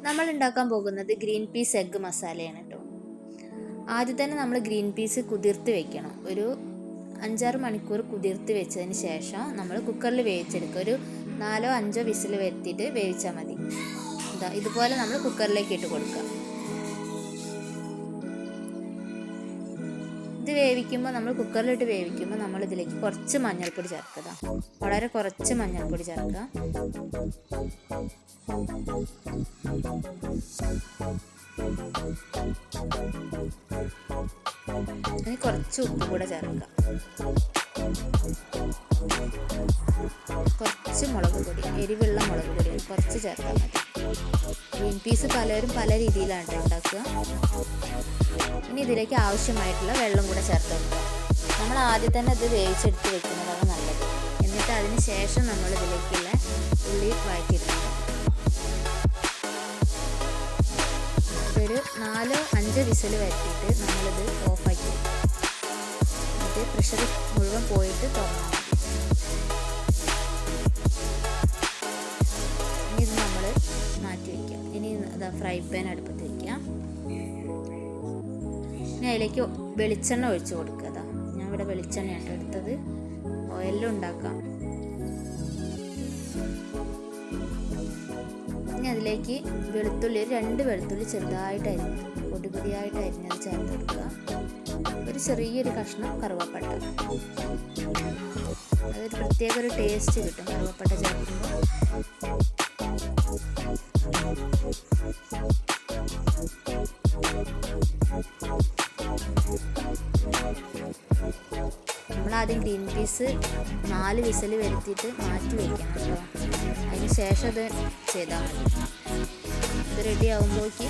നമ്മൾ ഉണ്ടാക്കാൻ പോകുന്നത് ഗ്രീൻ പീസ് എഗ്ഗ് മസാലയാണ് കേട്ടോ. ആദ്യം തന്നെ നമ്മൾ ഗ്രീൻ പീസ് കുതിർത്ത് വെക്കണം. ഒരു 5-6 മണിക്കൂർ കുതിർത്ത് വെച്ചതിന് ശേഷം നമ്മൾ കുക്കറിൽ വേവിച്ചെടുക്കുക. ഒരു 4-5 വിസിൽ വരുത്തിയിട്ട് വേവിച്ചാൽ മതി. ഇതുപോലെ നമ്മൾ കുക്കറിലേക്ക് ഇട്ട് കൊടുക്കുക. ഇത് വേവിക്കുമ്പോൾ നമ്മൾ കുക്കറിലിട്ട് വേവിക്കുമ്പോൾ നമ്മൾ ഇതിലേക്ക് കുറച്ച് മഞ്ഞൾപ്പൊടി ചേർക്കുക. വളരെ കുറച്ച് മഞ്ഞൾപ്പൊടി ചേർക്കുക. ഇനി കുറച്ച് ഉപ്പ് കൂടെ ചേർക്കുക. കുറച്ച് മുളക് പൊടി, എരിവുള്ള മുളക് പൊടി കുറച്ച് ചേർത്താൽ മതി. ഗ്രീൻ പീസ് പലരും പല രീതിയിലാണ് ഉണ്ടാക്കുക. ഇനി ഇതിലേക്ക് ആവശ്യമായിട്ടുള്ള വെള്ളം കൂടെ ചേർത്ത് വെക്കുക. നമ്മൾ ആദ്യം തന്നെ ഇത് വേവിച്ചെടുത്ത് വെക്കുന്നതാണ് നല്ലത്. എന്നിട്ട് അതിന് ശേഷം നമ്മൾ ഇതിലേക്കുള്ള ഉള്ളി വഴറ്റിയിട്ടുണ്ട്. ഒരു 4-5 വിസിൽ വരുത്തിയിട്ട് നമ്മളിത് ഓഫാക്കി എന്നിട്ട് പ്രഷർ മുഴുവൻ പോയിട്ട് തുറന്നാൽ മതി. ഇനി ഇത് നമ്മൾ മാറ്റി വയ്ക്കാം. ഇനി ഫ്രൈ പാൻ അടുപ്പത്ത് വയ്ക്കാം. ഇനി അതിലേക്ക് വെളിച്ചെണ്ണ ഒഴിച്ച് കൊടുക്കുക. ഞാൻ ഇവിടെ വെളിച്ചെണ്ണയാണ് എടുത്തത്. ഓയിലും ഉണ്ടാക്കാം. ഇനി അതിലേക്ക് വെളുത്തുള്ളി, 2 വെളുത്തുള്ളി ചെറുതായിട്ട് അരിഞ്ഞത്, പൊടിയായിട്ട് അരിഞ്ഞത് ചേർത്ത് കൊടുക്കുക. ഒരു ചെറിയൊരു കഷ്ണം കറുവപ്പട്ട. അതൊരു പ്രത്യേക ഒരു ടേസ്റ്റ് കിട്ടും കറുവപ്പട്ട ചേർക്കുമ്പോൾ. നമ്മളാദ്യം ഗ്രീൻ പീസ് 4 വിസിൽ വരുത്തിയിട്ട് മാറ്റി വയ്ക്കണം കേട്ടോ. അതിന് ശേഷം ഇത് ചെയ്താൽ മതി. ഇത് റെഡി ആകുമ്പോഴേക്ക്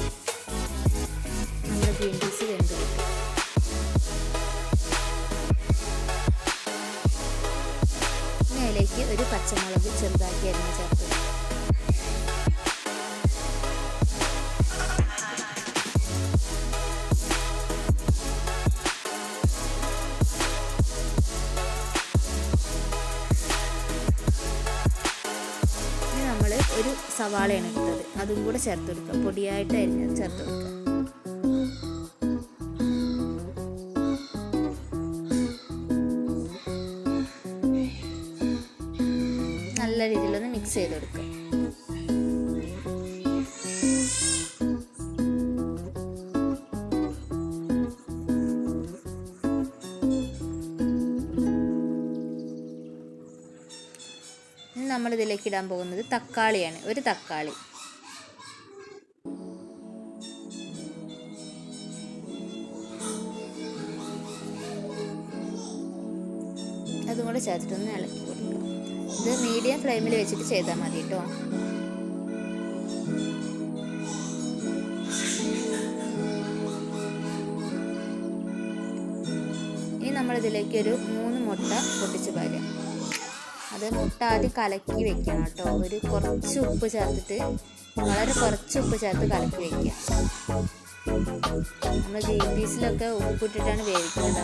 നമ്മൾ ഗ്രീൻ പീസ് വെന്ത് കിട്ടും. ഇനി അതിലേക്ക് ഒരു പച്ചമുളക് ചെറുതാക്കി അരിഞ്ഞ് ചേർത്ത്. ഒരു സവാളയാണ് ഇട്ടത്, അതും കൂടെ ചേർത്ത് കൊടുക്കുക. പൊടിയായിട്ട് അരിഞ്ഞത് ചേർത്ത് കൊടുക്കുക. നല്ല രീതിയിലൊന്ന് മിക്സ് ചെയ്ത് കൊടുക്കുക. നമ്മൾ ഇതിലേക്ക് ഇടാൻ പോകുന്നത് തക്കാളിയാണ്. ഒരു തക്കാളി. അതും കൂടെ ചേർത്തിട്ടൊന്ന് ഇളക്കി കൊടുക്കുക. ഇത് മീഡിയം ഫ്ലെയിമിൽ വെച്ചിട്ട് ചെയ്താൽ മതി കേട്ടോ. ഇനി നമ്മളിതിലേക്ക് ഒരു 3 മുട്ട പൊട്ടിച്ച് പാരുക. അത് മുട്ട ആദ്യം കലക്കി വെക്കണം കേട്ടോ. ഒരു കുറച്ച് ഉപ്പ് ചേർത്തിട്ട്, വളരെ കുറച്ച് ഉപ്പ് ചേർത്ത് കലക്കി വെക്കുക. നമ്മൾ ഗ്രീൻ പീസിലൊക്കെ ഉപ്പിട്ടിട്ടാണ് വേവിക്കുന്നത്.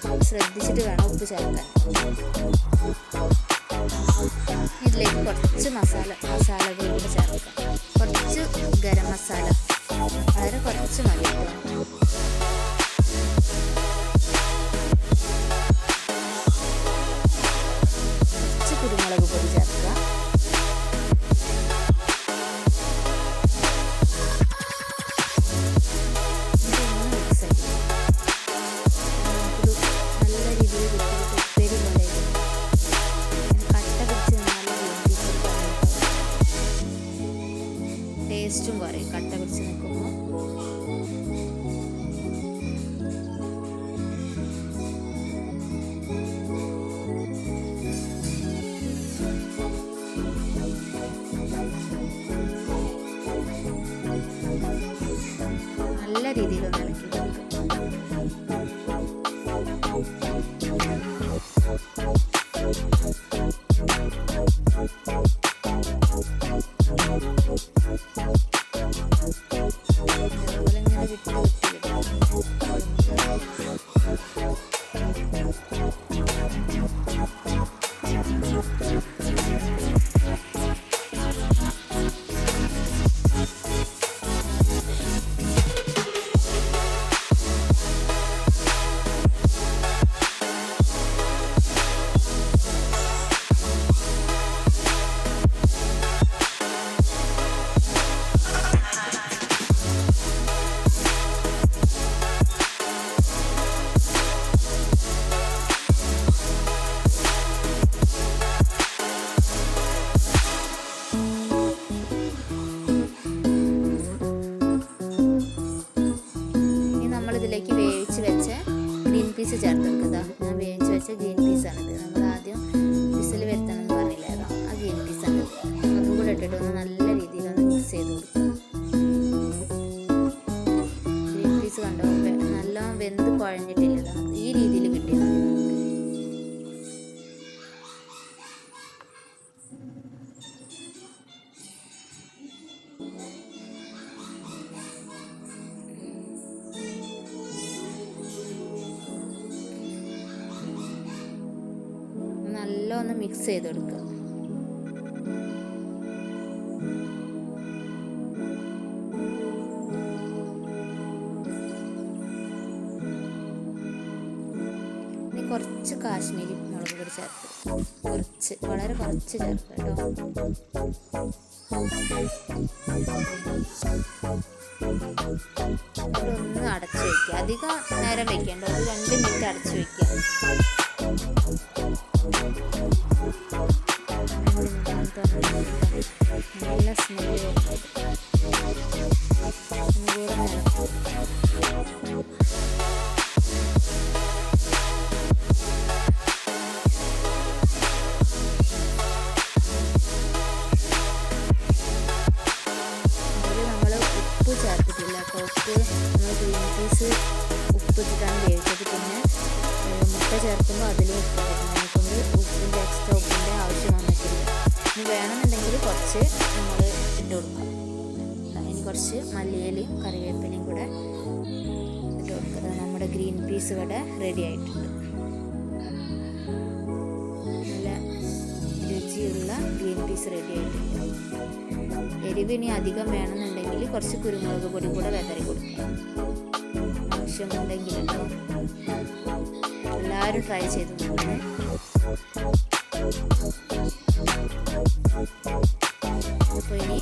അപ്പോൾ ശ്രദ്ധിച്ചിട്ട് വേണം ഉപ്പ് ചേർക്കാൻ. ഇതിലേക്ക് കുറച്ച് മസാലകൾ കൂടി ചേർക്കാം. കുറച്ച് ഗരം മസാല, വളരെ കുറച്ച് മതി കേട്ടോ. കുരുമുളക് പൊടി ചേർക്കുക. മിക്സ് ആക്കി നമുക്കൊരു നല്ല രീതിയിൽ ഉപ്പേരി പോലെ കട്ട പിടിച്ച് ടേസ്റ്റും കുറയും കട്ട പിടിച്ച് നിൽക്കുമ്പോൾ. നല്ല രീതിയിലൊന്ന് ഇളക്കി കൊടുക്കുക. അതുപോലെ ഇങ്ങനെ വിട്ട് മിക്സ് ചെയ്ത് കൊടുക്കുക. ഇനി കുറച്ച് കാശ്മീരി മുളക് പൊടി ചേർത്ത്, വളരെ കുറച്ച് ചേർക്കുക കേട്ടോ. ഒന്ന് അടച്ചു വയ്ക്കുക, അധികം നേരം വെക്കേണ്ട, ഒരു 2 മിനിറ്റ് അടച്ചു വയ്ക്കുക. നല്ല സ്മെല്ല് വരുന്നത്. ഒന്നുകൂടെ നിറക്കും. ഉപ്പ് ചേർത്തിട്ടില്ല കേട്ടോ. നമ്മൾ ഗ്രീൻ പീസ് ഉപ്പിട്ടിട്ടാണ് വേവിച്ചത്. പിന്നെ മുട്ട ചേർക്കുമ്പോൾ അതിലും ഉപ്പ് നമുക്കൊണ്ട് എക്സ്ട്രാ ഉപ്പിൻ്റെ ആവശ്യം വന്നിട്ടില്ല. ഇനി വേണമെന്നുണ്ടെങ്കിൽ കുറച്ച് നമ്മൾ ഇട്ട് കൊടുക്കും. ഇനി കുറച്ച് മല്ലിയിലയും കറിവേപ്പിലയും കൂടെ ഇട്ട് കൊടുക്കുക. നമ്മുടെ ഗ്രീൻ പീസ് ഇവിടെ റെഡി ആയിട്ടുണ്ട്. നല്ല രുചിയുള്ള ഗ്രീൻ പീസ് റെഡി ആയിട്ടുണ്ട്. എരിവ് ഇനി അധികം വേണമെന്നുണ്ടെങ്കിൽ കുറച്ച് കുരുമുളക് പൊടി കൂടെ വിതറി കൊടുക്കുക, ആവശ്യമുണ്ടെങ്കിൽ കേട്ടോ. എല്ലാവരും ട്രൈ ചെയ്ത് നോക്കണേ. അപ്പോൾ ഇനി